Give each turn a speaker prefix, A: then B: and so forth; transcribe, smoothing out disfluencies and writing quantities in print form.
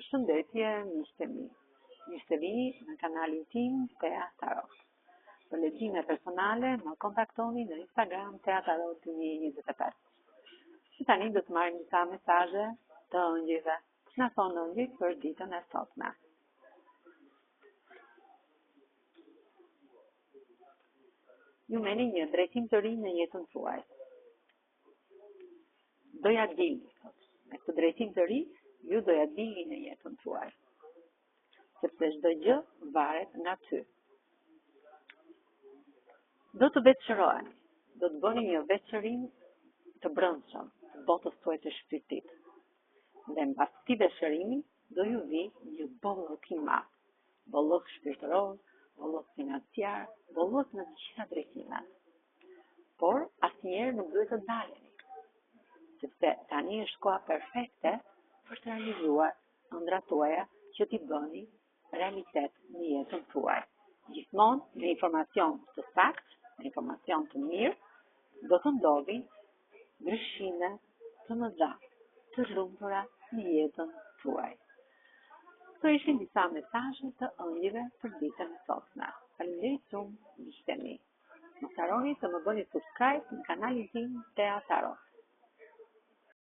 A: Përshëndetje, miqtë mi. Mirë se vini në kanalin tim Tea Tarot. Për lexime personale, më kontaktoni në Instagram Tea Tarot 2025. Që tani do të marrim disa mesazhe të ëngjëve. Na thonë ëngjëjt për ditën e sotme. Ju merrni një drejtim të ri në jetën tuaj. Doja dilni, me këtë drejtim të ri, ju doja dilni në jetën tuaj. Sepse çdo gjë varet nga ty. Do të veçëroheni, do të bëni një veçërim të brendshëm të botës tuaj të shpirtit. Dhe mbas këtij veçërimi do ju vi një bollëk i madh, bollëk shpirtëror, bollëk financiar, bollëk në të gjitha drejtimet. Por asnjëherë nuk duhet të daleni, sepse tani është koha perfekte për të realizuar ëndrat tuaja që t'i bëni realitet në jetën tuaj. Gjithmonë me informacion të saktë, me informacion të mirë, do të ndodhin ndryshime të mëdha, të lumtura në jetën tuaj. Këto ishin disa mesazhe të ëngjëve për ditën e sotme. Faleminderit shumë, miqtë mi. Mos harroni të më bëni subscribe në kanalin tim Tea Tarot.